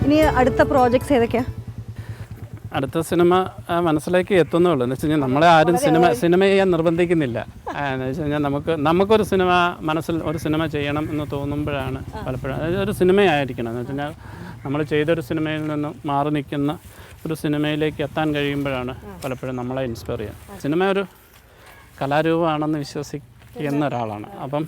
ഇനി അടുത്ത പ്രോജക്ട്സ് ഏതൊക്കെയാ? അടുത്ത സിനിമ മനസ്സിലേക്ക് എത്തുന്നുള്ളൂ. എന്ന് വെച്ച് കഴിഞ്ഞാൽ നമ്മളെ ആരും സിനിമ ചെയ്യാൻ നിർബന്ധിക്കുന്നില്ല. എന്ന് വെച്ച് കഴിഞ്ഞാൽ നമുക്കൊരു സിനിമ മനസ്സിൽ ഒരു സിനിമ ചെയ്യണം എന്ന് തോന്നുമ്പോഴാണ് പലപ്പോഴും, അതായത് ഒരു സിനിമയായിരിക്കണം. എന്ന് വെച്ച് കഴിഞ്ഞാൽ നമ്മൾ ചെയ്തൊരു സിനിമയിൽ നിന്ന് മാറി നിൽക്കുന്ന ഒരു സിനിമയിലേക്ക് എത്താൻ കഴിയുമ്പോഴാണ് പലപ്പോഴും നമ്മളെ ഇൻസ്പയർ ചെയ്യുക. സിനിമ ഒരു കലാരൂപമാണെന്ന് വിശ്വസിക്കുന്ന ഒരാളാണ്. അപ്പം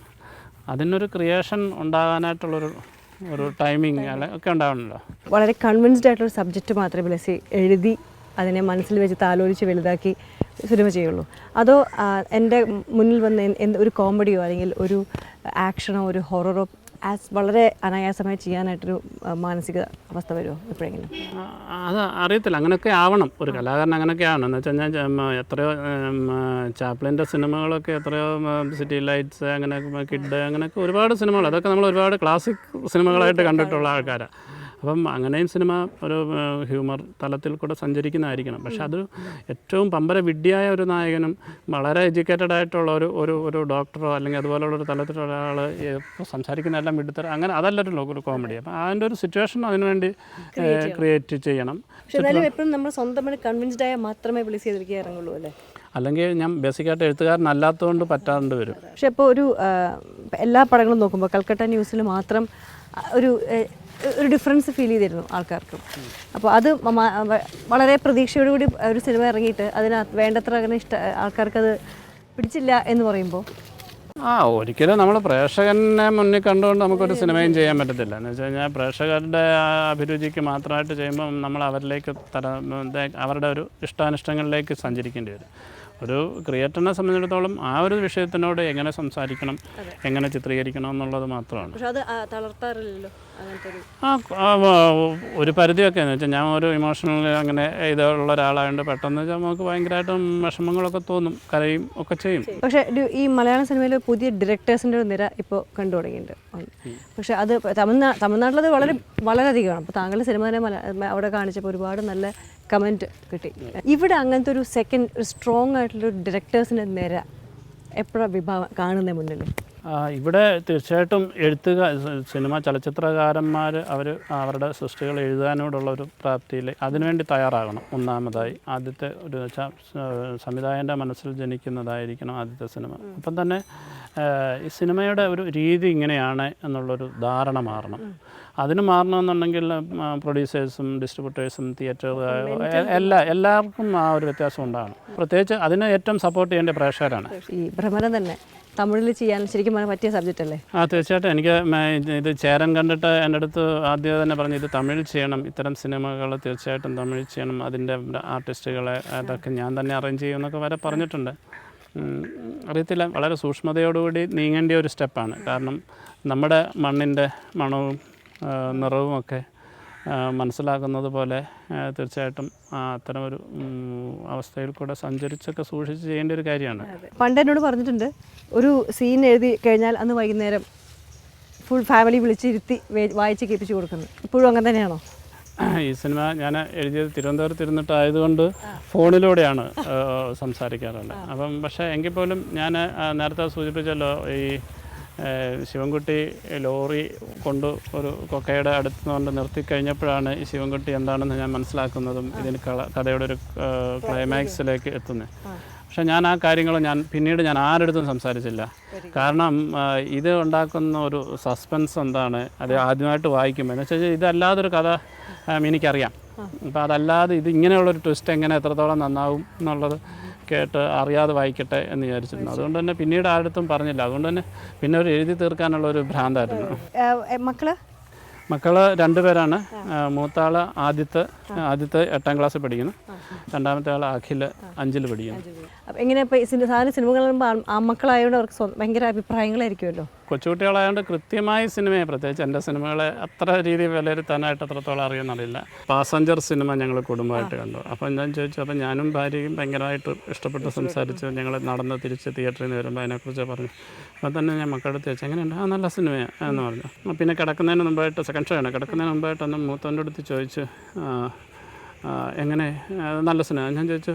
അതിനൊരു ക്രിയേഷൻ ഉണ്ടാകാനായിട്ടുള്ളൊരു ടൈമിങ് ഒക്കെ ഉണ്ടാവണമല്ലോ. വളരെ കൺവിൻസ്ഡ് ആയിട്ടുള്ള സബ്ജക്റ്റ് മാത്രമേ ബ്ലെസ്സി എഴുതി അതിനെ മനസ്സിൽ വെച്ച് താലോലിച്ച് വലുതാക്കി സിനിമ ചെയ്യുള്ളൂ? അതോ എൻ്റെ മുന്നിൽ വന്ന് ഒരു കോമഡിയോ അല്ലെങ്കിൽ ഒരു ആക്ഷനോ ഒരു ഹൊററോ വളരെ അനായാസമായി ചെയ്യാനായിട്ടൊരു മാനസിക അവസ്ഥ വരുമോ എപ്പോഴെങ്കിലും? അത് അറിയത്തില്ല. അങ്ങനെയൊക്കെ ആവണം ഒരു കലാകാരൻ, അങ്ങനെയൊക്കെ ആവണം. എന്ന് വെച്ച് കഴിഞ്ഞാൽ എത്രയോ ചാപ്ലിൻ്റെ സിനിമകളൊക്കെ എത്രയോ സിറ്റി ലൈറ്റ്സ്, അങ്ങനെ കിഡ്, അങ്ങനെയൊക്കെ ഒരുപാട് സിനിമകൾ, അതൊക്കെ നമ്മൾ ഒരുപാട് ക്ലാസിക് സിനിമകളായിട്ട് കണ്ടിട്ടുള്ള ആൾക്കാരാണ്. അപ്പം അങ്ങനെയും സിനിമ ഒരു ഹ്യൂമർ തലത്തിൽ കൂടെ സഞ്ചരിക്കുന്നതായിരിക്കണം. പക്ഷെ അത് ഏറ്റവും പമ്പര വിഡ്ഢിയായ ഒരു നായകനും വളരെ എഡ്യൂക്കേറ്റഡ് ആയിട്ടുള്ള ഒരു ഡോക്ടറോ അല്ലെങ്കിൽ അതുപോലുള്ളൊരു തലത്തിലുള്ള ഒരാൾ സംസാരിക്കുന്ന എല്ലാം വിഡ്ഢിത്തരം, അങ്ങനെ അതല്ലൊരു കോമഡി. അപ്പം അതിൻ്റെ ഒരു സിറ്റുവേഷൻ അതിനുവേണ്ടി ക്രിയേറ്റ് ചെയ്യണം. പക്ഷെ എന്നാലും എപ്പോഴും നമ്മൾ സ്വന്തമായിട്ട് കൺവിൻസ്ഡ് ആയാൽ മാത്രമേ വിളിച്ച് ചെയ്തിരിക്കുക ഇറങ്ങുള്ളൂ അല്ലേ? അല്ലെങ്കിൽ ഞാൻ ബേസിക്കായിട്ട് എഴുത്തുകാരനല്ലാത്തതുകൊണ്ട് പറ്റാണ്ട് വരും. പക്ഷെ ഇപ്പോൾ എല്ലാ പടങ്ങളും നോക്കുമ്പോൾ കൽക്കട്ട ന്യൂസിൽ മാത്രം ഒരു ഡിഫറൻസ് ഫീൽ ചെയ്തിരുന്നു ആൾക്കാർക്ക്. അപ്പോൾ അത് വളരെ പ്രതീക്ഷയോടുകൂടി ഒരു സിനിമ ഇറങ്ങിയിട്ട് വേണ്ടത്ര അങ്ങനെ ആൾക്കാർക്കത് പിടിച്ചില്ല എന്ന് പറയുമ്പോൾ ഒരിക്കലും നമ്മൾ പ്രേക്ഷകനെ മുന്നിൽ കണ്ടുകൊണ്ട് നമുക്കൊരു സിനിമയും ചെയ്യാൻ പറ്റത്തില്ല. എന്ന് വെച്ച് കഴിഞ്ഞാൽ പ്രേക്ഷകരുടെ അഭിരുചിക്ക് മാത്രമായിട്ട് ചെയ്യുമ്പോൾ നമ്മൾ അവരിലേക്ക് അവരുടെ ഒരു ഇഷ്ടാനിഷ്ടങ്ങളിലേക്ക് സഞ്ചരിക്കേണ്ടി വരും. ഒരു ക്രിയേറ്ററിനെ സംബന്ധിച്ചിടത്തോളം ആ ഒരു വിഷയത്തിനോട് എങ്ങനെ സംസാരിക്കണം, എങ്ങനെ ചിത്രീകരിക്കണം എന്നുള്ളത് മാത്രമാണ്. ഒരു പരിധിയൊക്കെ എന്ന് വെച്ചാൽ ഞാൻ ഒരു ഇമോഷണൽ അങ്ങനെ ഇതുള്ള ഒരാളായതുകൊണ്ട് പെട്ടെന്ന് നമുക്ക് ഭയങ്കരമായിട്ടും വിഷമങ്ങളൊക്കെ തോന്നും, കരയും ഒക്കെ ചെയ്യും. പക്ഷേ ഈ മലയാള സിനിമയിൽ പുതിയ ഡയറക്ടേഴ്സിൻ്റെ ഒരു നിര ഇപ്പോൾ കണ്ടു തുടങ്ങിയിട്ടുണ്ട്. പക്ഷേ അത് തമിഴ്നാട്ടിലത് വളരെയധികമാണ്. അപ്പോൾ താങ്കളുടെ സിനിമ തന്നെ അവിടെ കാണിച്ചപ്പോൾ ഒരുപാട് നല്ല കമൻറ്റ് കിട്ടി. ഇവിടെ അങ്ങനത്തെ ഒരു സ്ട്രോങ് ആയിട്ടുള്ളൊരു ഡയറക്ടേഴ്സിൻ്റെ നിര എപ്പോഴാണ് കാണുന്നത് മുന്നിൽ? ഇവിടെ തീർച്ചയായിട്ടും ചലച്ചിത്രകാരന്മാർ അവരുടെ സൃഷ്ടികൾ എഴുതാനോടുള്ള ഒരു പ്രാപ്തിയിൽ അതിനുവേണ്ടി തയ്യാറാകണം. ഒന്നാമതായി ആദ്യത്തെ ഒരു സംവിധായകൻ്റെ മനസ്സിൽ ജനിക്കുന്നതായിരിക്കണം ആദ്യത്തെ സിനിമ. അപ്പം തന്നെ ഈ സിനിമയുടെ ഒരു രീതി ഇങ്ങനെയാണ് എന്നുള്ളൊരു ധാരണ മാറണം. അതിന് മാറണമെന്നുണ്ടെങ്കിൽ പ്രൊഡ്യൂസേഴ്സും ഡിസ്ട്രിബ്യൂട്ടേഴ്സും തിയേറ്റർ എല്ലാവർക്കും ആ ഒരു വ്യത്യാസം ഉണ്ടാകണം. പ്രത്യേകിച്ച് അതിന് ഏറ്റവും സപ്പോർട്ട് ചെയ്യേണ്ട പ്രേക്ഷകരാണ്. ഈ ഭ്രമരം തന്നെ തമിഴിൽ ചെയ്യാൻ ശരിക്കും പറ്റിയ സബ്ജക്റ്റ് അല്ലേ? തീർച്ചയായിട്ടും. എനിക്ക് ഇത് ചേരൻ കണ്ടിട്ട് എൻ്റെ അടുത്ത് ആദ്യം തന്നെ പറഞ്ഞു ഇത് തമിഴ് ചെയ്യണം, ഇത്തരം സിനിമകൾ തീർച്ചയായിട്ടും തമിഴ് ചെയ്യണം, അതിൻ്റെ ആർട്ടിസ്റ്റുകളെ അതൊക്കെ ഞാൻ തന്നെ അറേഞ്ച് ചെയ്യുമെന്നൊക്കെ വരെ പറഞ്ഞിട്ടുണ്ട്. അറിയത്തില്ല, വളരെ സൂക്ഷ്മതയോടുകൂടി നീങ്ങേണ്ട ഒരു സ്റ്റെപ്പാണ്. കാരണം നമ്മുടെ മണ്ണിൻ്റെ മണവും നിറവുമൊക്കെ മനസ്സിലാക്കുന്നത് പോലെ തീർച്ചയായിട്ടും അത്തരമൊരു അവസ്ഥയിൽ കൂടെ സഞ്ചരിച്ചൊക്കെ സൂക്ഷിച്ച് ചെയ്യേണ്ട ഒരു കാര്യമാണ്. പണ്ട് എന്നോട് പറഞ്ഞിട്ടുണ്ട്, ഒരു സീൻ എഴുതി കഴിഞ്ഞാൽ അന്ന് വൈകുന്നേരം ഫുൾ ഫാമിലി വിളിച്ചിരുത്തി വായിച്ച് കേൾപ്പിച്ച് കൊടുക്കുന്നു. ഇപ്പോഴും അങ്ങനെ തന്നെയാണോ? ഈ സിനിമ ഞാൻ എഴുതിയത് തിരുവനന്തപുരത്ത് ഇരുന്നിട്ടായതുകൊണ്ട് ഫോണിലൂടെയാണ് സംസാരിക്കാറുള്ളത്. അപ്പം പക്ഷേ എങ്കിൽ പോലും ഞാൻ നേരത്തെ സൂചിപ്പിച്ചല്ലോ, ഈ ശിവൻകുട്ടി ലോറി കൊണ്ട് ഒരു കൊക്കയുടെ അടുത്ത് കൊണ്ട് നിർത്തിക്കഴിഞ്ഞപ്പോഴാണ് ഈ ശിവൻകുട്ടി എന്താണെന്ന് ഞാൻ മനസ്സിലാക്കുന്നതും ഇതിന് കഥയുടെ ഒരു ക്ലൈമാക്സിലേക്ക് എത്തുന്നത്. പക്ഷേ ഞാൻ ആ കാര്യങ്ങൾ പിന്നീട് ഞാൻ ആരുടെ സംസാരിച്ചില്ല. കാരണം ഇത് ഉണ്ടാക്കുന്ന ഒരു സസ്പെൻസ് എന്താണ്, അത് ആദ്യമായിട്ട് വായിക്കുമ്പോൾ എന്ന് വെച്ചാൽ ഇതല്ലാതൊരു കഥ എനിക്കറിയാം. അപ്പോൾ അതല്ലാതെ ഇത് ഇങ്ങനെയുള്ളൊരു ട്വിസ്റ്റ് എങ്ങനെ എത്രത്തോളം നന്നാവും എന്നുള്ളത് കേട്ട് അറിയാതെ വായിക്കട്ടെ എന്ന് വിചാരിച്ചിരുന്നു. അതുകൊണ്ട് തന്നെ പിന്നീട് ആരുടെടുത്തും പറഞ്ഞില്ല. അതുകൊണ്ട് തന്നെ പിന്നെ ഒരു എഴുതി തീർക്കാനുള്ളൊരു ഭ്രാന്തായിരുന്നു. മക്കൾ 2 പേരാണ്. മൂത്താൾ ആദ്യത്തെ 8ാം ക്ലാസ്സിൽ പഠിക്കുന്നു, രണ്ടാമത്തെ ആൾ അഖിൽ 5ൽ പഠിക്കുന്നു. എങ്ങനെ ഇപ്പോൾ സിനിമകൾ കാണുമ്പോൾ ആൺമക്കളായതുകൊണ്ട് അവർക്ക് ഭയങ്കര അഭിപ്രായങ്ങളായിരിക്കുമല്ലോ? കൊച്ചുകുട്ടികളായതുകൊണ്ട് കൃത്യമായി സിനിമയെ, പ്രത്യേകിച്ച് എൻ്റെ സിനിമകളെ അത്ര രീതിയിൽ വിലയിരുത്താനായിട്ട് എത്രത്തോളം അറിയുന്നില്ല. പാസഞ്ചർ സിനിമ ഞങ്ങൾ കുടുംബമായിട്ട് കണ്ടു. അപ്പം ഞാൻ ചോദിച്ചു, അപ്പം ഞാനും ഭാര്യയും ഭയങ്കരമായിട്ട് ഇഷ്ടപ്പെട്ട് സംസാരിച്ചു. ഞങ്ങൾ നടന്ന് തിരിച്ച് തിയേറ്ററിൽ നിന്ന് വരുമ്പോൾ അതിനെക്കുറിച്ച് പറഞ്ഞു. അപ്പം തന്നെ ഞാൻ മക്കളുടെ അടുത്ത് ചോദിച്ചു, എങ്ങനെയുണ്ട്? നല്ല സിനിമയാണ് എന്ന് പറഞ്ഞു. പിന്നെ കിടക്കുന്നതിന് മുമ്പായിട്ട്, സെക്കൻഡ് ഷോ ആണ്, കിടക്കുന്നതിന് മുമ്പായിട്ടൊന്ന് മൂത്തവൻ്റെ അടുത്ത് ചോദിച്ചു, എങ്ങനെ നല്ല സിനിമ? ഞാൻ ചോദിച്ചു,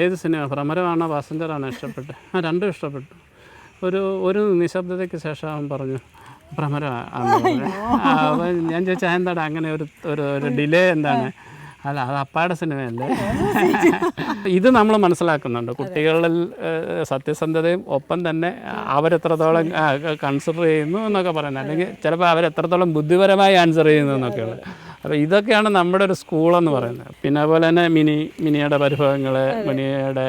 ഏത് സിനിമ, ഭ്രമരമാണോ പാസഞ്ചറാണോ ഇഷ്ടപ്പെട്ടത്? രണ്ടും ഇഷ്ടപ്പെട്ടു. ഒരു നിശബ്ദതയ്ക്ക് ശേഷം അവൻ പറഞ്ഞു, ഭ്രമര അപ്പം ഞാൻ ചോദിച്ചാൽ എന്താണ് അങ്ങനെ ഒരു ഡിലേ എന്താണ്? അല്ല, അത് അപ്പാടെ സിനിമയല്ലേ. ഇത് നമ്മൾ മനസ്സിലാക്കുന്നുണ്ട് കുട്ടികളിൽ സത്യസന്ധതയും ഒപ്പം തന്നെ അവരെത്രത്തോളം കൺസിഡർ ചെയ്യുന്നു എന്നൊക്കെ പറയുന്നത്, അല്ലെങ്കിൽ ചിലപ്പോൾ അവരെത്രത്തോളം ബുദ്ധിപരമായി ആൻസർ ചെയ്യുന്നു എന്നൊക്കെയുള്ളത്. അപ്പോൾ ഇതൊക്കെയാണ് നമ്മുടെ ഒരു സ്കൂളെന്ന് പറയുന്നത്. പിന്നെ അതുപോലെ തന്നെ മിനിയുടെ പരിഭവങ്ങൾ, മിനിയുടെ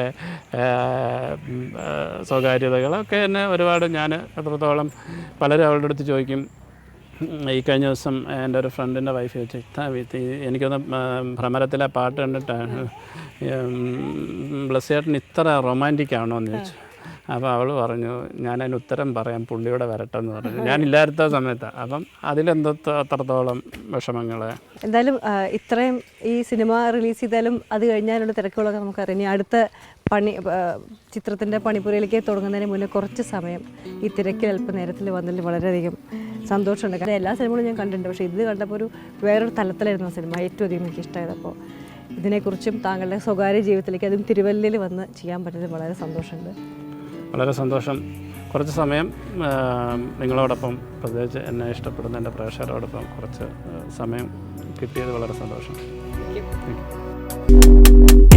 സ്വകാര്യതകളൊക്കെ തന്നെ ഒരുപാട് ഞാൻ എത്രത്തോളം പലരും അവളുടെ അടുത്ത് ചോദിക്കും. ഈ കഴിഞ്ഞ ദിവസം എൻ്റെ ഒരു ഫ്രണ്ടിൻ്റെ വൈഫ് ചോദിച്ചു, എനിക്കൊന്ന് ഭ്രമരത്തിലെ പാട്ട് കണ്ടിട്ടാണ് ബ്ലസ്സിയേട്ടൻ ഇത്ര റൊമാൻറ്റിക് ആണോ എന്ന് ചോദിച്ചു. അപ്പോൾ അവൾ പറഞ്ഞു, ഞാനതിന് ഉത്തരം പറയാം, പുള്ളിയോടെ വരട്ടെന്ന് പറഞ്ഞു. ഞാനില്ലാത്ത സമയത്താണ്. അപ്പം അത്രത്തോളം വിഷമങ്ങൾ. എന്തായാലും ഇത്രയും ഈ സിനിമ റിലീസ് ചെയ്താലും അത് കഴിഞ്ഞാലുള്ള തിരക്കുകളൊക്കെ നമുക്കറിയാം. ഇനി അടുത്ത ചിത്രത്തിൻ്റെ പണിപ്പുരയിലേക്ക് തുടങ്ങുന്നതിന് മുന്നേ കുറച്ച് സമയം ഈ തിരക്കിൽ അല്പം നേരത്തിൽ വന്നതിൽ വളരെയധികം സന്തോഷമുണ്ട്. കാരണം എല്ലാ സിനിമകളും ഞാൻ കണ്ടിട്ടുണ്ട്, പക്ഷേ ഇത് കണ്ടപ്പോൾ വേറൊരു തലത്തിലായിരുന്നു ആ സിനിമ ഏറ്റവും അധികം എനിക്ക് ഇഷ്ടമായത്. അപ്പോൾ ഇതിനെക്കുറിച്ചും താങ്കളുടെ സ്വകാര്യ ജീവിതത്തിലേക്ക് അതും തിരുവല്ലയിൽ വന്ന് ചെയ്യാൻ പറ്റിയത് വളരെ സന്തോഷമുണ്ട്. വളരെ സന്തോഷം. കുറച്ച് സമയം നിങ്ങളോടൊപ്പം, പ്രത്യേകിച്ച് എന്നെ ഇഷ്ടപ്പെടുന്ന എൻ്റെ പ്രേക്ഷകരോടൊപ്പം കുറച്ച് സമയം കിട്ടിയത് വളരെ സന്തോഷം. Thank you.